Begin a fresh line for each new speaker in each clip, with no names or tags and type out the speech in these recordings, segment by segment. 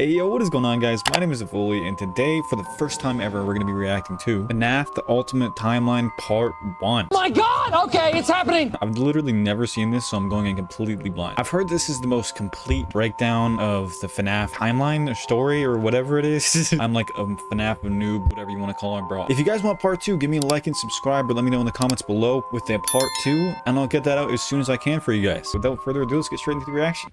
Hey yo, what is going on guys? My name is Avoli, and today, for the first time ever, we're going to be reacting to FNAF The Ultimate Timeline Part 1.
My god! Okay, it's happening!
I've literally never seen this, so I'm going in completely blind. I've heard this is the most complete breakdown of the FNAF timeline or story or whatever it is. I'm like a FNAF noob, whatever you want to call it, bro. If you guys want part 2, give me a like and subscribe, or let me know in the comments below with the part 2, and I'll get that out as soon as I can for you guys. Without further ado, let's get straight into the reaction.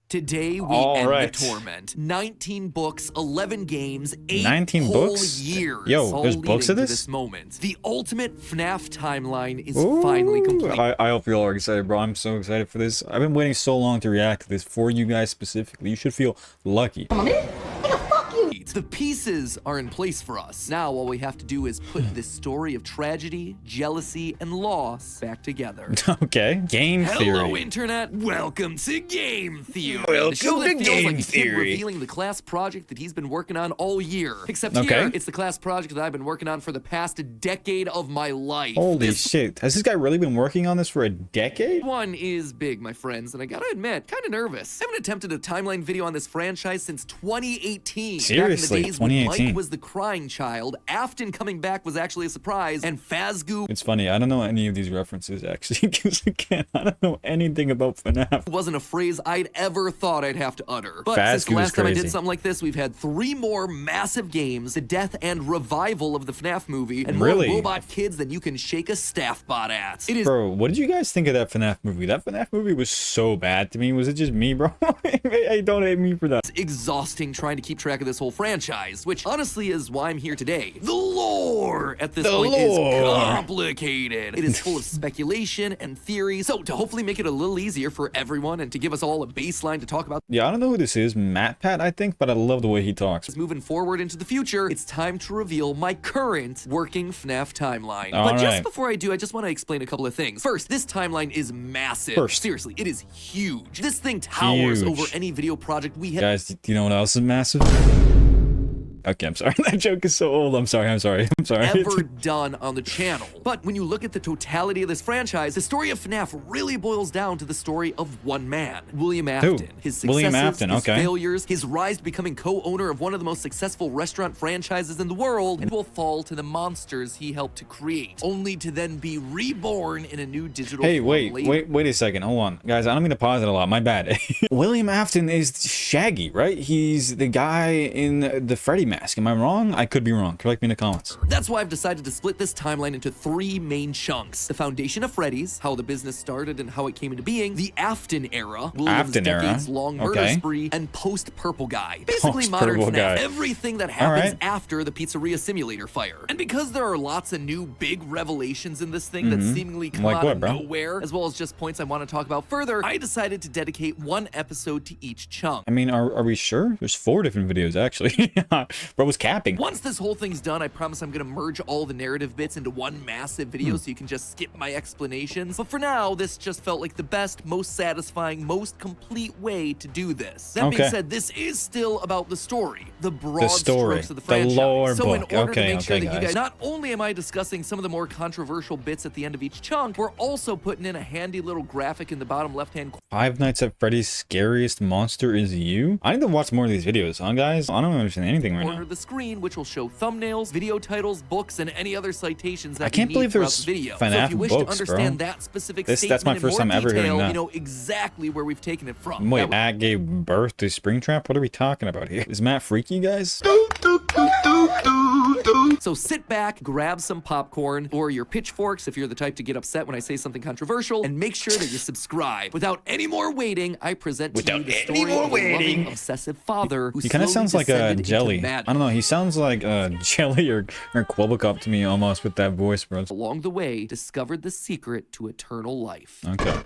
Today we end the torment. 19 books, 11 games, 8
19
whole
books?
years.
Yo, there's books of
to
this
moment. The ultimate FNAF timeline is finally complete.
I hope you all are excited, bro. I'm so excited for this. I've been waiting so long to react to this for you guys specifically. You should feel lucky.
The pieces are in place for us. Now all we have to do is put this story of tragedy, jealousy, and loss back together.
Okay. Game theory.
Hello, Internet. Welcome to Game Theory.
Welcome
the show that
to
feels
Game
like a kid
Theory.
revealing the class project that he's been working on all year. Except here, it's the class project that I've been working on for the past decade of my life.
Holy shit. Has this guy really been working on this for a decade?
One is big, my friends, and I gotta admit, kind of nervous. I haven't attempted a timeline video on this franchise since 2018.
Seriously,
Back in the days when
2018.
Mike was the crying child, Afton coming back was actually a surprise, and Fazgoo...
It's funny, I don't know any of these references actually, because again, I don't know anything about FNAF.
Wasn't a phrase I'd ever thought I'd have to utter. But
Fazgoo
since the last time I
crazy.
did something like this, we've had 3 more massive games, the death and revival of the FNAF movie, and more robot kids than you can shake a staff bot at. It is...
Bro, what did you guys think of that FNAF movie? That FNAF movie was so bad to me. Was it just me, bro? Hey, don't hate me for that.
It's exhausting trying to keep track of this whole franchise, which honestly is why I'm here today. The lore at this point is complicated. It is full of speculation and theory, so to hopefully make it a little easier for everyone and to give us all a baseline to talk about.
Yeah, I don't know who this is, MatPat, I think, but I love the way he talks.
Moving forward into the future, it's time to reveal my current working FNAF timeline. But just before I do, I just want to explain a couple of things. First, this timeline is massive. Seriously, it is huge. This thing towers over any video project we have.
Guys, do you know what else is massive? Okay, I'm sorry. That joke is so old. I'm sorry.
Ever done on the channel. But when you look at the totality of this franchise, the story of FNAF really boils down to the story of one man, William Afton. His successes, his failures, his rise to becoming co-owner of one of the most successful restaurant franchises in the world, and will fall to the monsters he helped to create, only to then be reborn in a new digital form later.
Wait a second. Hold on. Guys, I don't mean to pause it a lot. My bad. William Afton is Shaggy, right? He's the guy in the Freddy mask. Am I wrong? I could be wrong. Correct me in the comments.
That's why I've decided to split this timeline into 3 main chunks. The foundation of Freddy's, how the business started and how it came into being, the Afton era, William's decades-long murder spree, and post-Purple Guy. Basically modern FNAF, everything that happens after the pizzeria simulator fire. And because there are lots of new big revelations in this thing that seemingly come out of nowhere, as well as just points I want to talk about further, I decided to dedicate 1 episode to each chunk.
I mean, are we sure? There's 4 different videos, actually. Bro was capping.
Once this whole thing's done, I promise I'm gonna merge all the narrative bits into one massive video so you can just skip my explanations. But for now, this just felt like the best, most satisfying, most complete way to do this. That being said, this is still about the story, the broad strokes of the franchise.
The lore
so in
book.
order to make sure that you guys, not only am I discussing some of the more controversial bits at the end of each chunk, we're also putting in a handy little graphic in the bottom left-hand corner.
5 Nights at Freddy's scariest monster is you? I need to watch more of these videos, huh, guys? I don't understand anything right now.
The screen, which will show thumbnails, video titles, books, and any other citations that
I can't believe there's
the video.
FNAF
so if you wish
books,
to understand that specific statement
that's my first time ever hearing that.
You know exactly where we've taken it from.
Wait, Matt gave birth to Springtrap? What are we talking about here? Is Matt freaky, guys?
So sit back, grab some popcorn, or your pitchforks if you're the type to get upset when I say something controversial, and make sure that you subscribe. Without any more waiting, I present to you the story of a loving, obsessive father who
he kind of sounds like a Jelly. I don't know, he sounds like a Jelly or Quabblecop to me almost with that voice, bro.
Along the way, discovered the secret to eternal life.
Okay.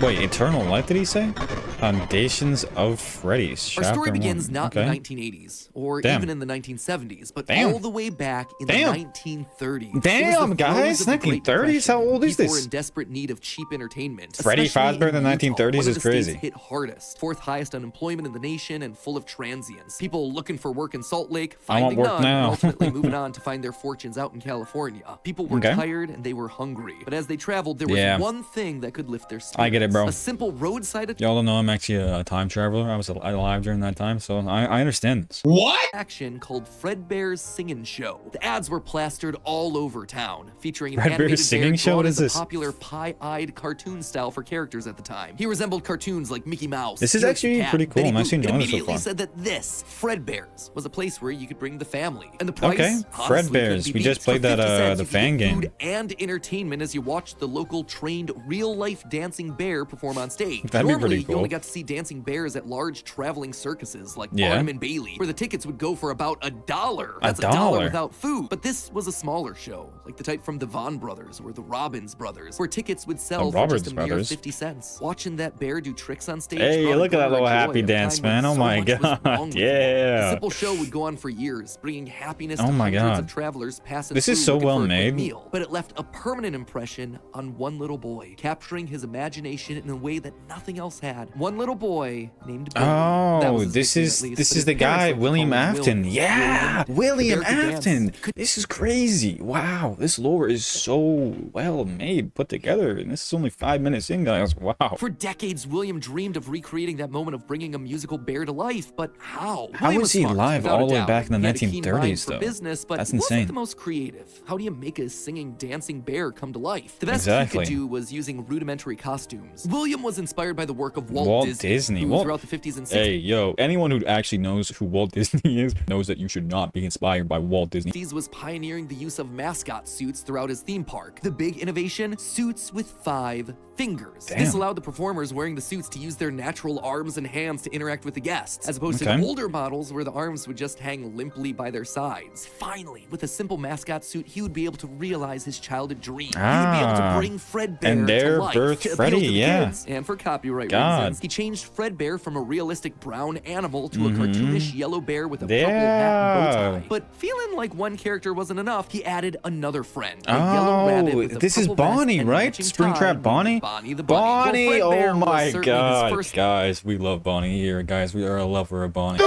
Wait, eternal life, did he say? Foundations of Freddy's.
Our story begins not in the 1980s, or even in the 1970s, but all the way back in the 1930s.
Damn, guys, 1930s? How old is this?
People were in desperate need of cheap entertainment.
Freddy Fazbear in the 1930s is crazy.
Hit hardest, 4th highest unemployment in the nation, and full of transients. People looking for work in Salt Lake, finding none, and ultimately moving on to find their fortunes out in California. People were tired and they were hungry, but as they traveled, there was one thing that could lift their spirits.
I get it, bro.
A simple roadside.
Y'all don't know I'm actually a time traveler. I was alive during that time, so I understand this.
What?
Action called Fredbear's Singing Show. The ads were plastered all over town, featuring an
Fredbear's
animated
Singing
bear
Show?
drawn
What
in
is
the
this?
popular pie-eyed cartoon style for characters at the time. He resembled cartoons like Mickey Mouse.
This is
Felix
actually
the Cat,
pretty cool.
Betty
I'm actually
Boop. It
enjoying this so
immediately
far.
said that this, Fredbear's, was a place where you could bring the family. And the price,
Okay,
honestly, couldn't
Fredbear's.
be
We
beat.
just played
For
that
50 cents,
the
you could
fan
get
game.
food and entertainment as you watched the local trained real-life dancing bear perform on stage.
That'd be
Normally,
pretty cool.
you only got to see dancing bears at large traveling circuses like
Yeah.
Barnum and Bailey, where the tickets would go for about $1. That's
$1?
$1 without food. But this was a smaller show, like the type from the Von Brothers or the Robbins Brothers, where tickets would sell for
Roberts
just a mere
Brothers.
50 cents. Watching that bear do tricks on stage.
Hey,
brought a
look at that
glimmer
little
of joy
happy
at a
dance,
time when
man. Oh
so
my
much was
God.
wrong with it.
Yeah.
The simple show would go on for years, bringing happiness
Oh
to
my
hundreds
God.
of travelers passing
This
through
is so
looking
well
for a quick
made.
meal. But it left a permanent impression on one little boy, capturing his imagination in a way that nothing else had. One little boy named Billy. That
Oh,
was his
this
nickname,
is
at least,
this
but
is
his
the
parents
guy,
liked to
William
call him
Afton.
William.
Yeah,
The
William
bear could dance.
Afton. This is crazy. Wow, this lore is so well made, put together, and this is only 5 minutes in, guys. Wow.
For decades, William dreamed of recreating that moment of bringing a musical bear to life, but how?
How
William
was he
smart,
alive
without
all
a
the way
doubt.
back in the
He had a keen
1930s
mind for
though?
business, but
That's
he wasn't
insane.
the most creative. How do you make a singing, dancing bear come to life? The best
Exactly.
he could do was using rudimentary costumes. William was inspired by the work of Walt
Walt
Disney,
Disney.
who
Walt-
throughout the 50s and 60s
Hey, yo, anyone who actually knows who Walt Disney is knows that you should not be inspired by Walt Disney.
was pioneering the use of mascot suits throughout his theme park. The big innovation? Suits with 5 fingers. This
Damn.
allowed the performers wearing the suits to use their natural arms and hands to interact with the guests, as opposed to
Okay.
the older models where the arms would just hang limply by their sides. Finally, with a simple mascot suit, he would be able to realize his childhood dream. He would be able to
Ah.
bring Fredbear
And
to
there
life.
birthed
to appeal
Freddy,
to the
yeah.
kids. And for copyright
God.
reasons, he changed Fredbear from a realistic brown animal to a cartoonish yellow bear with a purple hat and bow
Yeah.
tie. But feeling like one character wasn't enough, he added another friend, a yellow rabbit
Oh,
with a
this is
purple vest
Bonnie,
and
right?
matching
Springtrap
tie.
Bonnie?
Bonnie the
Bonnie!
Well,
Oh
Fredbear was
my
certainly his
God,
first
guys, we love Bonnie here, guys. We are a lover of Bonnie.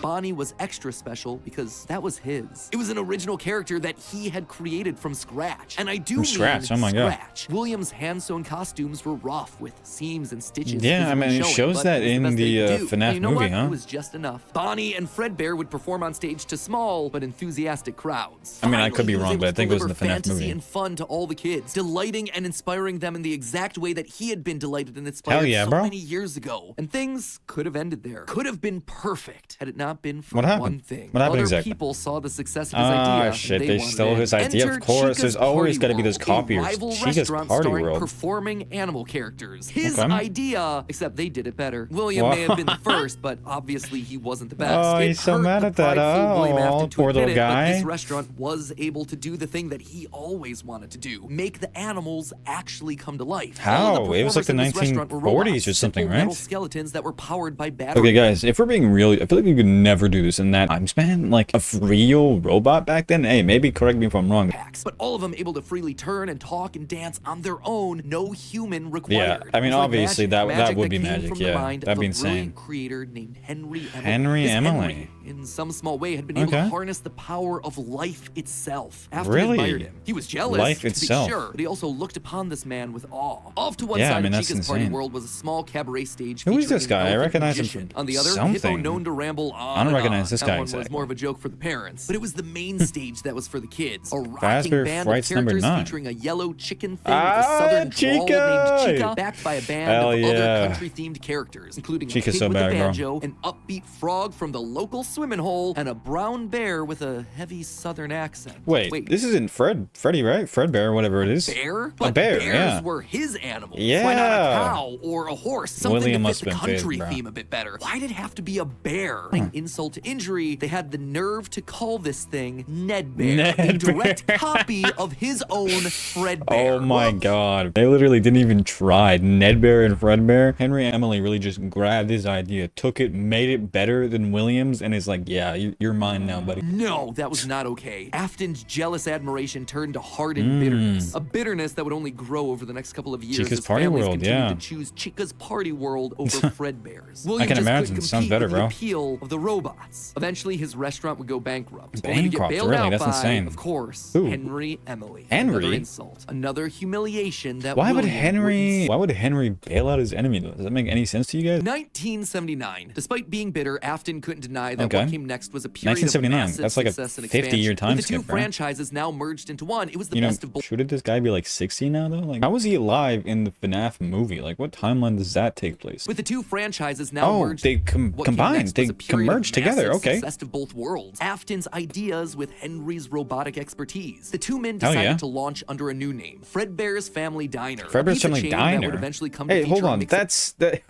Bonnie was extra special because that was his. It was an original character that he had created from scratch. And I do mean
scratch, oh my God.
scratch. William's hand-sewn costumes were rough with seams and stitches.
Yeah, I
visibly
mean, it
showing,
shows
but
that
it was
in
best
the,
they could do.
FNAF
And you know
movie,
what?
huh?
It was just enough. Bonnie and Fredbear would perform on stage to small but enthusiastic crowds.
I mean, I could be
Finally, he was
wrong,
able
but I
to
think it was in the
deliver
FNAF
fantasy
movie.
and fun to all the kids, delighting and inspiring them in the exact way that he had been delighted and inspired
Hell yeah,
so
bro.
many years ago. And things could have ended there. Could have been perfect had it not been for
What happened?
one thing.
What happened
Other
exactly?
people saw the success of his
Ah,
idea.
shit,
and
they
wanted
stole
it.
his idea, of
Enter
course.
Chica's
There's always
Party
gotta be those
World,
copiers.
a rival
Chica's
restaurant
Party
starring
World.
performing animal characters. His
Okay.
idea, except they did it better. William may have been the first, but obviously he wasn't the best.
Oh,
It
he's so
hurt
mad
the
at that.
prideful William
Oh,
Afton to
poor
admit
little
it, but
guy.
this restaurant was able to do the thing that he always wanted to do: make the animals actually come to life.
How?
All of
It was like the
performers in this restaurant were
1940s
robots,
or something,
simple metal
right?
skeletons that were powered by batteries.
Okay, guys, if we're being real, I feel like we could never do this in that time span. Like a real robot back then. Hey, maybe correct me if I'm wrong.
But all of them able to freely turn and talk and dance on their own, no human required.
Yeah, I mean,
It was like
obviously,
magic,
that would be
came
magic,
from the
yeah.
mind
That'd
of
be
a brilliant
insane.
creator named Henry Emily.
Henry
This
Emily.
Henry, in some small way, had been able
Okay.
to harness the power of life itself. Afton
Really?
admired him. He was jealous,
Life
to
itself.
be sure, but he also looked upon this man with awe. Off to one
Yeah, I
side
mean,
of
that's
Chica's Party
insane.
World was a small cabaret stage.
Who is
featuring
this guy?
an
I
elephant
recognize him
magician.
from
On the other,
something.
hippo known to ramble on
I don't
and
recognize
on.
this
That
guy
one was
exactly.
more of a joke for the parents, but it was the main stage that was for the kids. A rocking
Fazbear
band
Frights
of
number
characters
9.
featuring a yellow chicken thing
Ah,
with a southern drawl
Chica!
named Chica, backed by a band
Hell
of
yeah.
other country-themed characters, including a
Chica's
pig
so
with
bad,
a
bro.
banjo, an upbeat frog from the local swimming hole, and a brown bear with a heavy southern accent.
Wait, this isn't Freddy, right? Fredbear, whatever it is.
Bear? But
bear,
bears
yeah.
were his animals.
Yeah.
Why not a cow or a horse? Something
William
to
must
fit the
have been
country
pissed, bro.
theme a bit better. Why did it have to be a bear? Like insult to injury, they had the nerve to call this thing Ned Bear, a
Ned
direct
Bear.
copy of his own Fredbear.
Oh my
Whoops.
God. They literally didn't even try. Nedbear and Fredbear. Henry Emily really just grabbed his idea, took it, made it better than Williams, and is like, yeah, you're mine now, buddy.
No, that was not okay. Afton's jealous admiration turned to hardened bitterness. A bitterness that would only grow over the next couple of years
Chica's
as
Party
families
World,
continued
yeah.
to choose Chica's Party World over Fredbear's. William
can imagine. It sounds better, bro.
The appeal of the robots. Eventually, his restaurant would go bankrupt.
Bankrupt, really? That's insane.
Of course,
Who?
Henry Emily.
Henry?
Another insult. Another humiliation that
Why would
William
Henry bail out his enemy, though? Does that make any sense to you guys?
1979. Despite being bitter, Afton couldn't deny that
Okay.
what came next was a period of
1979.
massive
That's like a
success and
50-year
expansion.
time
With the two
skip, bro.
franchises now merged into one, it was the
You know,
best of both.
shouldn't this guy be like 60 now, though? Like, how was he alive in the FNAF movie? Like, what timeline does that take place?
With the two franchises now
Oh,
merged,
they
what came
combined.
next
They
was a period of
merged together.
massive
Okay.
success of both worlds. Afton's ideas with Henry's robotic expertise. The two men
Hell
decided
yeah.
to launch under a new name, Fredbear's Family Diner.
Fredbear's Family Diner.
Would eventually come to
Hey,
feature
hold
a
on.
mix of
That's that.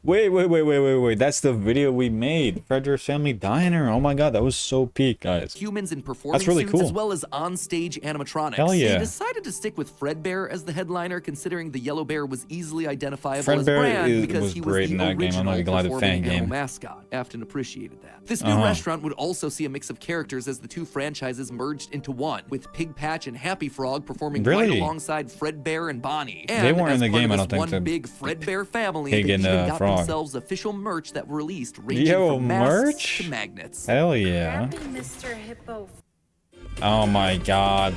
Wait. That's the video we made. Fredbear's Family Diner. Oh my god, that was so peak, guys.
humans in performance
That's really
suits
cool.
as well as on-stage animatronics.
Hell yeah.
They decided to stick with Fredbear as the headliner, considering the yellow bear was easily identifiable as
Fredbear
Brand because
was
he was
great
the
in that game. I'm not
original
gonna lie, the fan
performing animal
game.
mascot. Afton appreciated that. This new restaurant would also see a mix of characters as the two franchises merged into one, with Pig Patch and Happy Frog performing right
Really?
alongside Fredbear and Bonnie. And
They weren't
as
in the
part
game,
of
I
this
don't think,
one
the
big Fredbear family,
Pig
they
and,
even got
Frog.
themselves official merch that were released, ranging
Yo,
from masks
merch?
to magnets.
Hell yeah.
Happy Mr. Hippo.
Oh my god.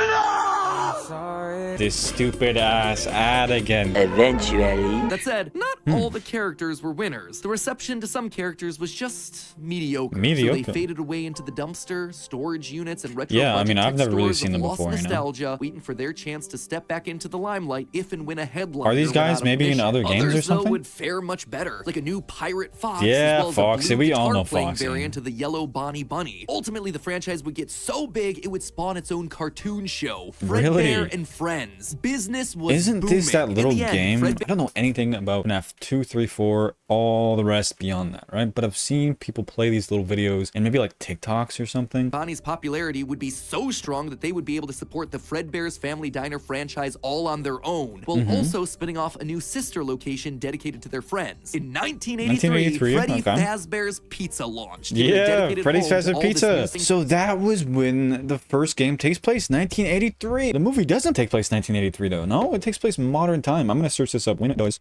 This stupid ass ad again.
Eventually.
That said, not
Hmm.
all the characters were winners. The reception to some characters was just mediocre. So
Mediocre.
they faded away into the dumpster, storage units, and retro
Yeah, I
budget
mean, I've
tech
never really
stores
seen
of
them
lost
before, you know?
nostalgia, waiting for their chance to step back into the limelight if and when a headliner
Are these
went
guys
out of
maybe in
commission.
other games or
Others, though,
something?
would fare much better, like a new Pirate Fox,
Yeah,
as well as
Foxy.
a blue
We all know
guitar-playing
Foxy.
variant of the yellow Bonnie Bunny. Ultimately, the franchise would get so big it would spawn its own cartoon show,
Really?
Fredbear and Friends. Business was
Isn't this that
booming.
little
In the end,
game? I
Fredbear
don't know anything about FNAF 2, 3, 4, all the rest beyond that, right? But I've seen people play these little videos and maybe like TikToks or something.
Bonnie's popularity would be so strong that they would be able to support the Fredbear's Family Diner franchise all on their own, while also spinning off a new sister location dedicated to their friends. In 1983,
1983,
Freddy
okay.
Fazbear's Pizza launched. giving a
Yeah,
dedicated
Freddy's
home to
Fazbear
all this
Pizza.
missing-
So that was when the first game takes place, 1983. The movie doesn't take place 1983 though. No, it takes place modern time. I'm gonna search this up. When it does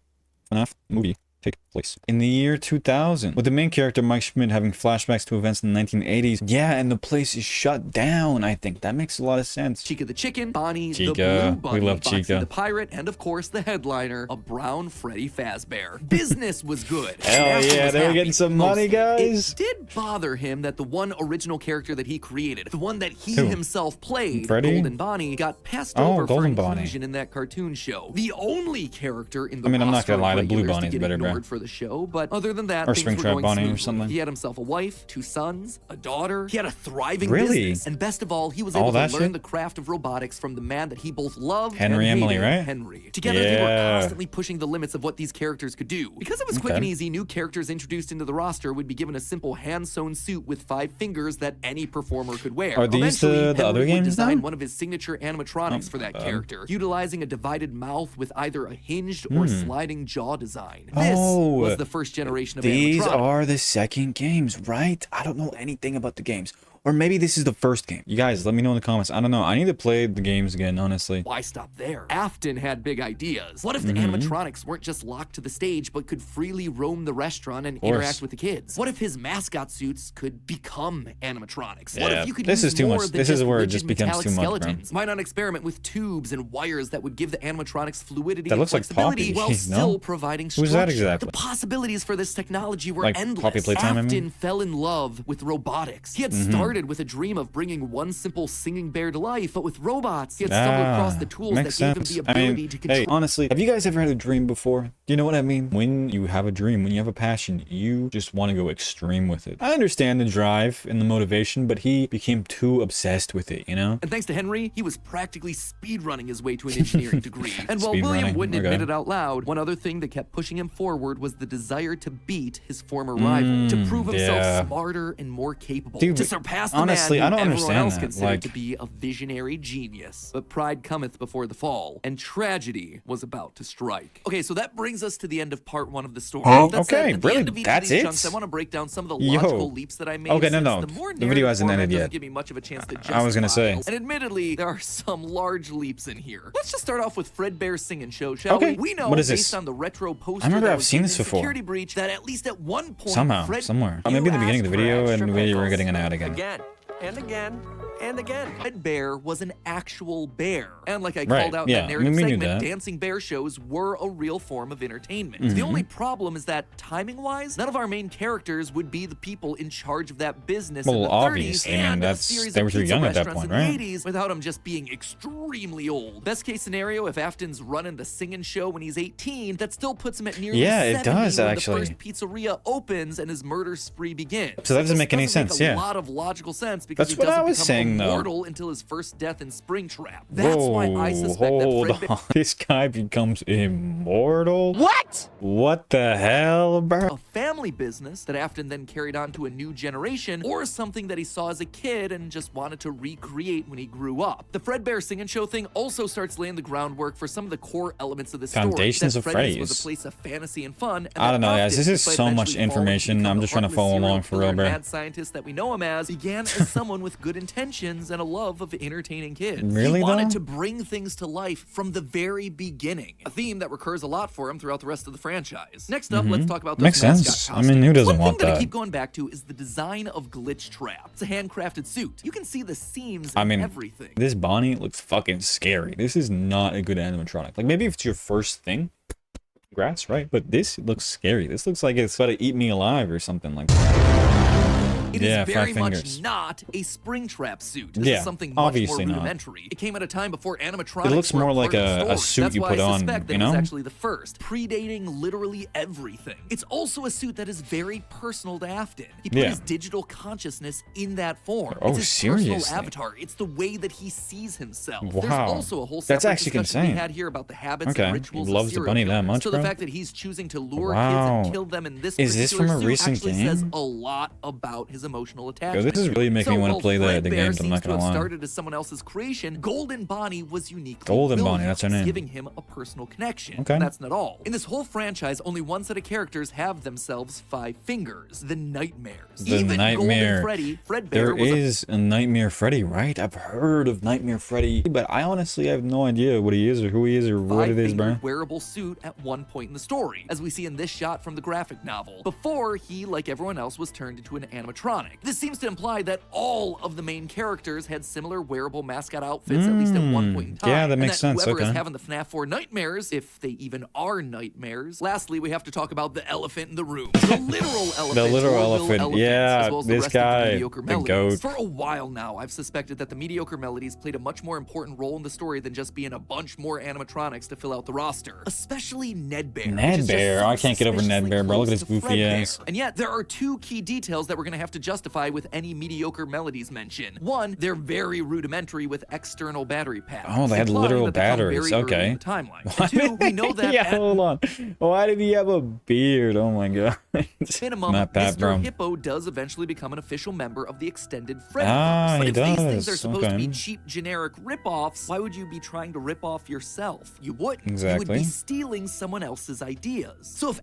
FNAF movie take place in the year 2000, with the main character Mike Schmidt having flashbacks to events in the 1980s. Yeah, and the place is shut down. I think that makes a lot of sense.
Chica the Chicken, Bonnie the
Chica.
Blue
We
Bunny,
love
Foxy
Chica.
the Pirate, and of course the headliner, a brown Freddy Fazbear. Business was good.
Hell
Afton
yeah,
was
they were
happy.
getting some money,
Mostly.
guys.
It did bother him that the one original character that he created, the one that he
Who?
himself played,
Freddy?
Golden Bonnie, got passed
Oh,
over for
Golden Bonnie.
inclusion in that cartoon show. The only character in the
I mean, I'm not
roster
gonna lie,
of
the Blue
regulars to
Bonnie's
get
better, bro.
ignored for the show, but other than that,
Or
things
Springtrap
were going
Bonnie or
smoothly.
something.
He had himself a wife, 2 sons, a daughter. He had a thriving
Really?
business, and best of all, he was
All
able to
that
learn
shit?
the craft of robotics from the man that he both loved
Henry
and
Emily,
hated,
right?
Henry. Together, they were
Yeah.
constantly pushing the limits of what these characters could do. Because it was quick
Okay.
and easy, new characters introduced into the roster would be given a simple hand-sewn suit with 5 fingers that any performer could wear.
Are these
Eventually,
the
Henry
other
would
games
design
now?
one of his signature animatronics for that
bad.
character, utilizing a divided mouth with either a hinged or sliding jaw design. This
Oh,
was the first generation of
These
animatronics.
are the second games, right? I don't know anything about the games. Or maybe this is the first game. You guys, let me know in the comments. I don't know. I need to play the games again, honestly.
Why stop there? Afton had big ideas. What if the
Mm-hmm.
animatronics weren't just locked to the stage, but could freely roam the restaurant and interact with the kids? What if his mascot suits could become animatronics? What
Yeah,
if you could
this
use
is too
more
much.
than
This is
just
where it
rigid
just becomes
metallic
too much, bro.
skeletons? Why not experiment with tubes and wires that would give the animatronics fluidity
That
and
looks like
flexibility
Poppy,
while
no?
still providing structure?
Who's that exactly?
The possibilities for this technology were
Like
endless.
Poppy Playtime, I mean?
Afton fell in love with robotics. He had started with a dream of bringing one simple singing bear to life, but with robots, he had stumbled across the tools that
makes
gave
sense.
him the
I
ability
mean,
to control.
hey, honestly, have you guys ever had a dream before? Do you know what I mean? When you have a dream, when you have a passion, you just want to go extreme with it. I understand the drive and the motivation, but he became too obsessed with it, you know?
And thanks to Henry, he was practically speedrunning his way to an engineering degree. And while William
Speedrunning,
wouldn't
okay.
admit it out loud, one other thing that kept pushing him forward was the desire to beat his former rival, to prove himself
yeah.
smarter and more capable,
Dude,
to surpass Ask the
honestly,
man
I
who
don't
everyone
understand
else
that.
considered
Like,
to be a visionary genius. But pride cometh before the fall, and tragedy was about to strike. Okay, so that brings us to the end of part 1 of the story. That said,
okay,
at the
really?
end of each
That's
of these
it?
chunks, I want to break down some of the
Yo.
logical leaps that I made.
Okay, no,
since
no.
The, more
The video hasn't ended
doesn't
yet.
give me much of a chance to
I was gonna say.
justify. And admittedly, there are some large leaps in here. Let's just start off with Fredbear Singing Show, shall
Okay.
we? We know,
What is
based
this?
on the retro poster
I remember
that
I've
was
seen
in
this before.
Security Breach, that at least at one point,
Somehow, somewhere. Or maybe in the beginning of the video, and we were getting an ad again.
Again, and again, and again.
Fredbear was an actual bear. And like I
Right,
called out
yeah,
in that narrative
we knew
segment,
that.
dancing bear shows were a real form of entertainment. The only problem is that, timing-wise, none of our main characters would be the people in charge of that business in
Well,
the 30s
obviously, I mean,
and a
that's-
series
they
of
were too
pizza
young at that
restaurants
point,
in
right?
the 80s without him just being extremely old. Best case scenario, if Afton's running the singing show when he's 18, that still puts him at nearly
Yeah, it
70
does,
when
actually.
the first pizzeria opens and his murder spree begins.
So that doesn't make any sense,
Make a
yeah.
lot of logical sense because
That's
he
what I
doesn't
was
become
saying, though.
immortal until his first death in Springtrap. That's why I suspect
hold
that Fredbear
on. This guy becomes immortal?
What?
What the hell, bro?
a family business that Afton then carried on to a new generation, or something that he saw as a kid and just wanted to recreate when he grew up. The Fredbear Singing Show thing also starts laying the groundwork for some of the core elements of the story.
Foundations
that
of
Freddy's was
Freddy's.
a place of fantasy and fun. And
I don't
that
know, guys.
Afton,
This is
despite
so much
eventually falling to
information.
become
I'm
the
just trying to
heartless
follow
serial
along for real,
killer
bro.
mad scientist that we know him as, began as someone with good intentions and a love of entertaining kids.
Really,
he wanted
though?
to bring things to life from the very beginning, a theme that recurs a lot for him throughout the rest of the franchise. Next up, let's talk about those
Makes
mascot
sense. I
costumes.
mean, who doesn't
One
want
thing that I
that?
keep going back to is the design of Glitch Trap. It's a handcrafted suit. You can see the seams
I
in
mean,
everything.
this Bonnie looks fucking scary. This is not a good animatronic. Like, maybe if it's your first thing, congrats, right? But this looks scary. This looks like it's about to eat me alive or something like that.
It
Yeah,
is very
5
much
fingers.
not a Springtrap suit. This
Yeah,
is something much more
obviously not.
rudimentary. It came at a time before animatronics
It looks
were
more
a
like
part of the
a
story.
suit
That's
you
why
put
I
on,
suspect that
you
it was
know?
actually the first, predating literally everything. It's also a suit that is very personal to Afton. He put
Yeah.
his digital consciousness in that form.
Oh,
it's his
seriously?
personal avatar. It's the way that he sees himself. There's
Wow.
also a whole
That's
separate
actually
discussion to be
insane.
had here about the habits
Okay,
and
he
rituals
loves
of
the
serial
bunny that
killers.
much,
So
bro?
the fact that he's choosing to lure kids
Wow.
and kill them in this
Is this
particular
from a
suit
recent
actually says
game?
a lot about his emotional
Yo,
attachment.
this is really making me want to
while
play the
Fredbear
games, I'm not
seems to
gonna
have
lie.
started as someone else's creation, Golden Bonnie was uniquely
Golden Bonnie,
Williams,
that's her name.
giving him a personal connection.
Okay.
And that's not all. In this whole franchise, only one set of characters have themselves 5 fingers, the Nightmares.
The
Even
Nightmare.
Golden Freddy, Fredbear
There
was a
is a Nightmare Freddy, right? I've heard of Nightmare Freddy, but I honestly have no idea what he is or who he is or what it is, bro.
five-fingered wearable suit at one point in the story, as we see in this shot from the graphic novel, before he, like everyone else, was turned into an animatronic. This seems to imply that all of the main characters had similar wearable mascot outfits, at least at one point in time.
Yeah, that
and
makes sense,
Whoever is
okay.
having the FNAF 4 nightmares, if they even are nightmares. Lastly, we have to talk about the elephant in the room. The literal elephant.
The literal
Orville
elephant,
elephants,
yeah,
as well as the
this
rest of the
guy,
mediocre
the
melodies.
goat.
For a while now, I've suspected that the mediocre melodies played a much more important role in the story than just being a bunch more animatronics to fill out the roster. Especially Ned Bear.
Ned
which is just
Bear?
so
I can't get over Ned
suspiciously
Bear, bro. Look at
close
his
to
goofy
Fredbear.
ass.
And yet, there are 2 key details that we're gonna have to justify with any mediocre melodies mention. One, they're very rudimentary with external battery packs.
Oh, they had
implying
literal
that they come
batteries,
very early
okay.
in the timeline. And 2, we know that
yeah,
at
hold on. Why did he have a beard? Oh my god.
minimum,
MatPat,
Mr.
bro.
Hippo does eventually become an official member of the extended Freddyverse.
Ah,
But
he
if these things are
does,
supposed to be
okay.
cheap, generic rip-offs, why would you be trying to rip off yourself? You wouldn't. You would
Exactly.
be stealing someone else's ideas. So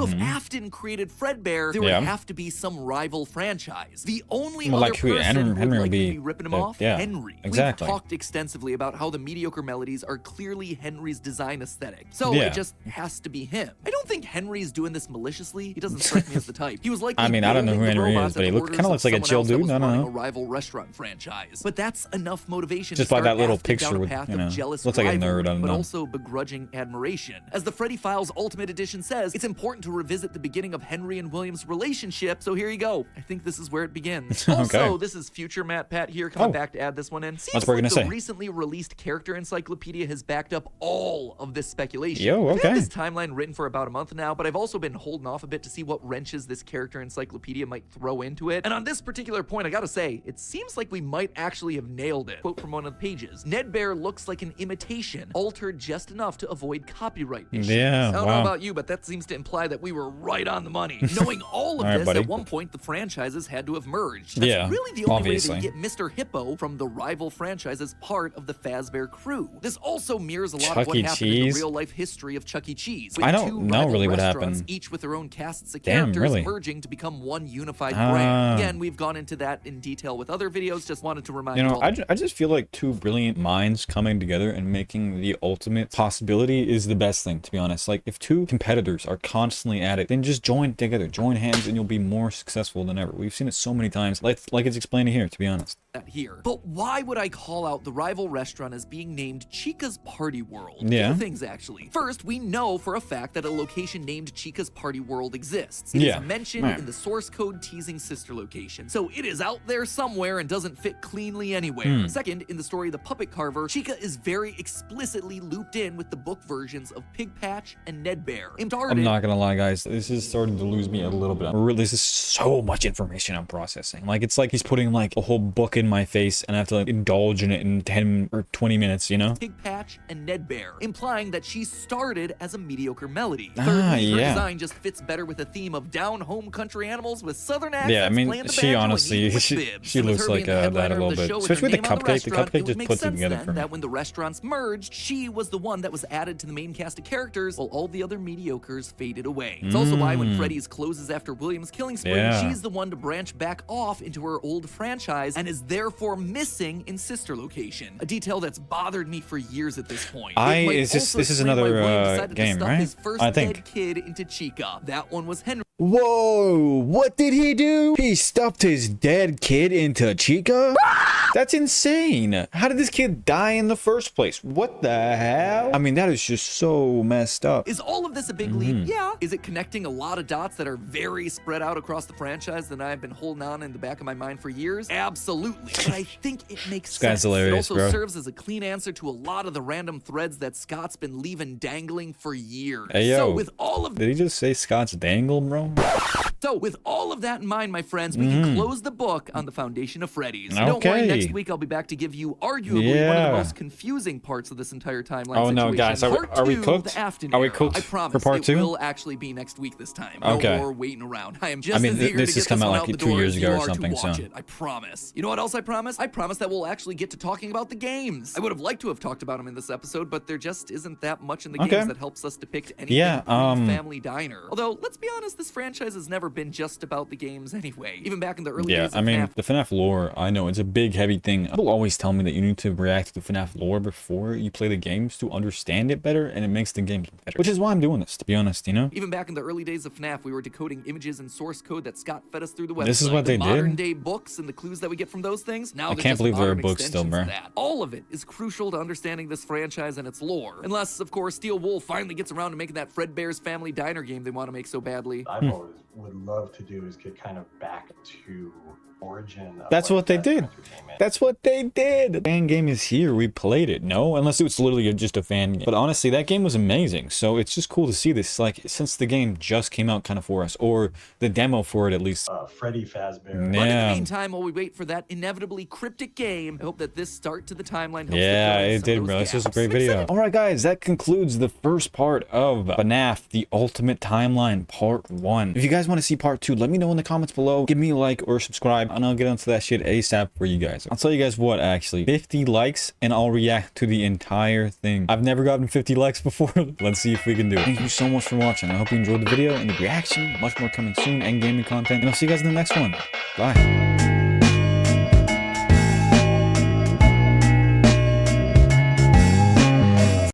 if Afton created Fredbear, there
Yeah.
would have to be some rival franchise. The only
Well,
other
like who-
person
Henry
who would
would
likely
be
ripping him
the-
off,
yeah,
Henry.
exactly.
We've talked extensively about how the mediocre melodies are clearly Henry's design aesthetic. So
Yeah.
it just has to be him. I don't think Henry's doing this maliciously. He doesn't strike me as the type. He was like
I mean, I don't know who Henry is, but he kinda looks like a chill dude. I don't know.
A rival restaurant franchise. But that's enough motivation
Just
to
by
start
that little
Afton
picture
down a
with,
path
you
of
know,
jealous
looks like a nerd, I
rivalry,
don't
but
know.
also begrudging admiration. As the Freddy Files Ultimate Edition says, it's important to revisit the beginning of Henry and William's relationship, so here you go. I think this is where it begins. Also, this is future MatPat here coming back to add this one in. Seems
That's what we're
like
gonna
the
say.
recently released character encyclopedia has backed up all of this speculation.
Yo,
I've
okay.
had this timeline written for about a month now, but I've also been holding off a bit to see what wrenches this character encyclopedia might throw into it. And on this particular point, I gotta say, it seems like we might actually have nailed it. Quote from one of the pages. Ned Bear looks like an imitation, altered just enough to avoid copyright issues.
Yeah, Yeah,
I don't
wow.
know about you, but that seems to imply that we were right on the money. Knowing all of
All right,
this,
buddy.
at one point, the franchises had to have merged. That's
Yeah,
really the only
obviously.
way that you get Mr. Hippo from the rival franchise as part of the Fazbear crew. This also mirrors a lot of what
Chuck E.
happened in the
Cheese?
real-life history of Chuck E. Cheese.
I
with
don't
two
know
rival
really what
restaurants,
happened.
each with their own casts of
Damn,
characters
really?
merging to become one unified
Ah.
brand. Again, we've gone into that in detail with other videos, just wanted to remind
You
you
know,
all.
I just feel like two brilliant minds coming together and making the ultimate possibility is the best thing, to be honest. Like, if two competitors are constantly at it, then just join together, join hands, and you'll be more successful than ever. We've seen it so many times, like it's explained here, to be honest.
That here. But why would I call out the rival restaurant as being named Chica's Party World?
Yeah.
Two things, actually. First, we know for a fact that a location named Chica's Party World exists. It
Yeah.
is mentioned
Right.
in the source code teasing sister location. So it is out there somewhere and doesn't fit cleanly anywhere. Second, in the story of the Puppet Carver, Chica is very explicitly looped in with the book versions of Pig Patch and Ned Bear.
I'm not gonna lie, guys, this is starting to lose me a little bit. This is so much information I'm processing. Like, it's like he's putting like a whole book in my face and I have to like indulge in it in 10 or 20 minutes, you know?
Pig Patch and Ned Bear, implying that she started as a mediocre melody.
Ah,
Thirdly, her
yeah.
design just fits better with a theme of down-home country animals with southern accents.
Yeah, I mean,
playing the
she
banjo and
honestly,
eating with
she
bibs.
she
And with
looks
her
like
being the
that a
headliner of
little
the
bit,
show with
especially
her
with the
name on
cupcake. The
restaurant,
cupcake
it would
just
make
puts it
sense
together
then
for me.
that when the restaurants merged, she was the one that was added to the main cast of characters, while all the other mediocres faded away. It's also why when Freddy's closes after William's killing spree,
Yeah.
she's the one to branch back off into her old franchise and is therefore missing in sister location. A detail that's bothered me for years at this point. It might
this
also
is
explain why
another
William decided to
game,
stuff
right?
his first
I think.
dead kid into Chica. That one was Henry.
Whoa, what did he do? He stuffed his dead kid into Chica? That's insane. How did this kid die in the first place? What the hell? I mean, that is just so messed up.
Is all of this a big leap? Yeah. Is it connecting a lot of dots that are very spread out across the franchise that I've been holding on in the back of my mind for years? Absolutely. But I think it makes
This guy's
sense.
hilarious,
it also
bro.
serves as a clean answer to a lot of the random threads that Scott's been leaving dangling for years.
Hey, yo.
So with all of
Did he just say Scott's dangle, bro?
that in mind, my friends, we can close the book on the foundation of Freddy's. Don't worry,
Okay.
next week I'll be back to give you arguably one of
Yeah.
the most confusing parts of this entire timeline
Oh, no,
situation.
guys, are we
Part two,
cooked?
the Afton
Are we
era.
cooked
I
for
promise
part two?
it will actually be next week this time.
Okay.
No more waiting around. I am just
I mean,
as eager
this
to
has
get
come
this
out
one
like
out the
2
door
years
as
ago
you
or
are to
something,
watch
so.
it. I promise. You know what else I promise? I promise that we'll actually get to talking about the games. I would have liked to have talked about them in this episode, but there just isn't that much in the
Okay.
games that helps us depict anything
Yeah,
Family Diner. Although, let's be honest, this franchise has never been just about the games anyway. Even back in the early
Yeah,
days of
I mean,
FNAF,
the FNAF lore, I know it's a big, heavy thing. People always tell me that you need to react to the FNAF lore before you play the games to understand it better, and it makes the games better. Which is why I'm doing this, to be honest, you know?
Even back in the early days of FNAF, we were decoding images and source code that Scott fed us through the website.
This is what
the
they did?
modern day books and the clues that we get from those things. Now
I
they're
can't
just
believe there are
modern
books still,
extensions
bro.
of that. All of it is crucial to understanding this franchise and its lore. Unless, of course, Steel Wool finally gets around to making that Fredbear's Family Diner game they want to make so badly.
I've always would love to do is get kind of back to origin.
That's what they did.
Entertainment.
That's what they did. The fan game is here. We played it. No, unless it was literally just a fan game. But honestly, that game was amazing. So it's just cool to see this. Like, since the game just came out kind of for us, or the demo for it at least.
Freddy Fazbear.
But in the
Yeah.
meantime, while we wait for that inevitably cryptic game, I hope that this start to the timeline helps
Yeah,
to fill in
it
some
did,
of
bro.
those
This was a
gaps.
great
I'm
video.
excited.
All right, guys, that concludes the first part of FNAF, the Ultimate Timeline, Part 1. If you guys want to see Part 2, let me know in the comments below. Give me a like or subscribe, and I'll get onto that shit ASAP for you guys. I'll tell you guys what, actually. 50 likes, and I'll react to the entire thing. I've never gotten 50 likes before. Let's see if we can do it. Thank you so much for watching. I hope you enjoyed the video and the reaction. Much more coming soon, and gaming content. And I'll see you guys in the next one. Bye.